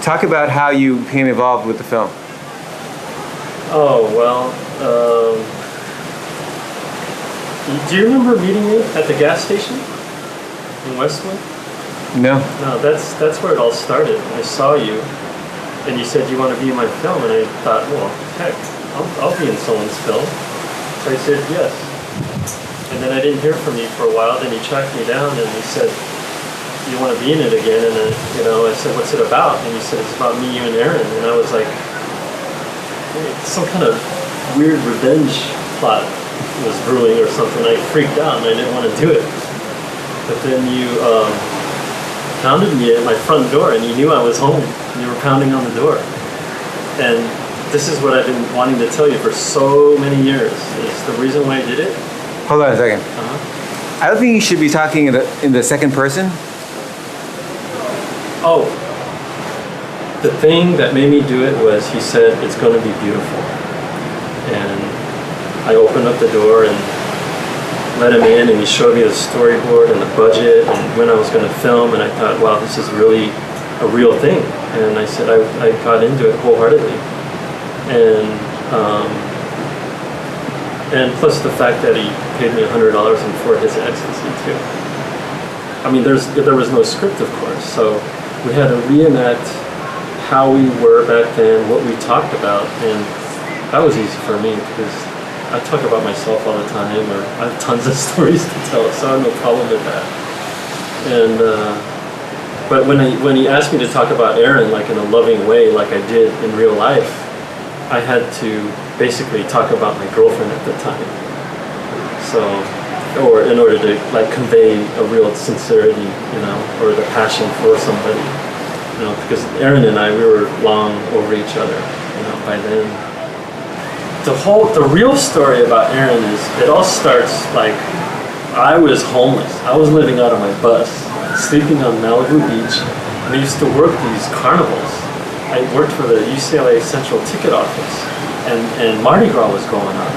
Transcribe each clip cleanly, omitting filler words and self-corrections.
Talk about how you became involved with the film. Oh, well, do you remember meeting me at the gas station in Westwood? No. No, that's where it all started. I saw you, and you said you want to be in my film, and I thought, well, heck, I'll be in someone's film. So I said yes. And then I didn't hear from you for a while. Then you tracked me down, and you said you want to be in it again. And then, I said, what's it about? And you said it's about me, you, and Aaron. And I was like, some kind of weird revenge plot was brewing or something. I freaked out, and I didn't want to do it. But then you pounded me at my front door, and you knew I was home. And you were pounding on the door. And this is what I've been wanting to tell you for so many years. Is the reason why I did it. Hold on a second. I don't think you should be talking in the second person. Oh, the thing that made me do it was he said it's going to be beautiful, and I opened up the door and let him in, and he showed me the storyboard and the budget and when I was going to film, and I thought, wow, this is really a real thing. And I said I got into it wholeheartedly, and plus the fact that he paid me $100 for his ecstasy too. I mean, there was no script, of course, so we had to reenact how we were back then, what we talked about, and that was easy for me because I talk about myself all the time, or I have tons of stories to tell, so I have no problem with that. And but when he asked me to talk about Aaron like in a loving way, like I did in real life, I had to basically talk about my girlfriend at the time. So, or in order to like convey a real sincerity, or the passion for somebody, because Aaron and I, we were long over each other, by then. The real story about Aaron is, it all starts like, I was homeless. I was living out of my bus, sleeping on Malibu Beach, and I used to work these carnivals. I worked for the UCLA Central Ticket Office, and Mardi Gras was going on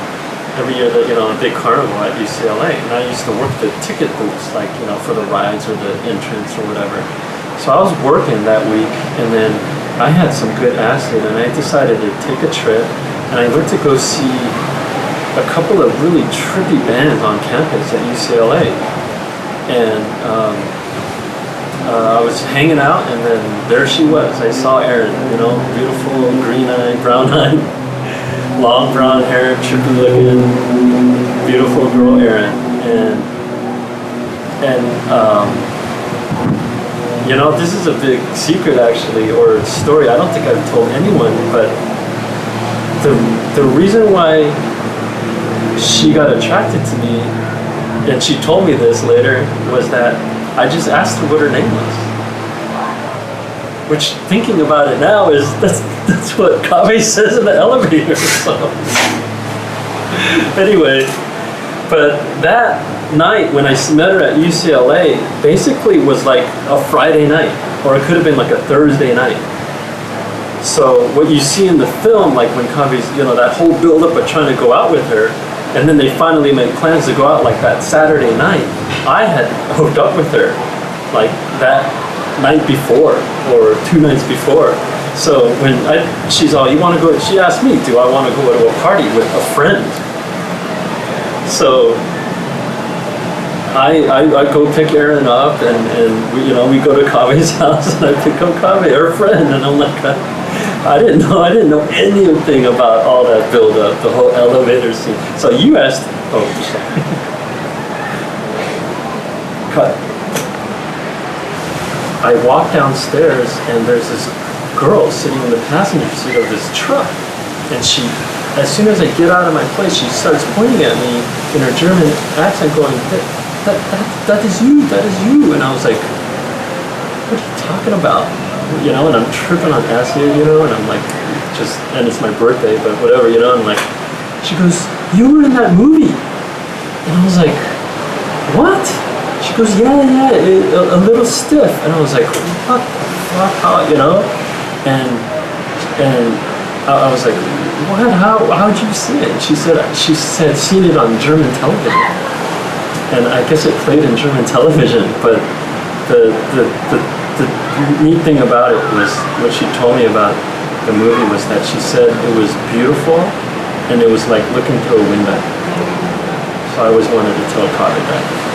every year, a big carnival at UCLA, and I used to work the ticket booths, like, for the rides or the entrance or whatever. So I was working that week, and then I had some good acid, and I decided to take a trip, and I went to go see a couple of really trippy bands on campus at UCLA, and I was hanging out, and then there she was. I saw Erin, beautiful, green-eyed, brown-eyed, long brown hair, trippy looking, beautiful girl Erin, and this is a big secret actually, or story I don't think I've told anyone, but the reason why she got attracted to me, and she told me this later, was that I just asked her what her name was. Which, thinking about it now, that's what Kaveh says in the elevator. So. Anyway, but that night when I met her at UCLA, basically was like a Friday night, or it could have been like a Thursday night. So what you see in the film, like when Kaveh's, that whole build-up of trying to go out with her, and then they finally made plans to go out like that Saturday night, I had hooked up with her like that night before, or 2 nights before. So when she's all, you want to go, she asked me, do I want to go to a party with a friend? So I go pick Erin up, and we go to Kaveh's house, and I pick up Kaveh, her friend, and I'm like, I didn't know anything about all that build up, the whole elevator scene. So you asked, cut. I walk downstairs, and there's this girl sitting in the passenger seat of this truck, and she, as soon as I get out of my place, she starts pointing at me in her German accent, going, that is you, and I was like, what are you talking about? And I'm tripping on acid, and I'm like, and it's my birthday, but whatever, and like, she goes, you were in that movie, and I was like, what? She goes, yeah, a little stiff, and I was like, what the fuck, how, and I was like, what, how'd you see it? She said seen it on German television, and I guess it played in German television, but the the neat thing about it was what she told me about the movie was that she said it was beautiful and it was like looking through a window. So I always wanted to tell Carter that.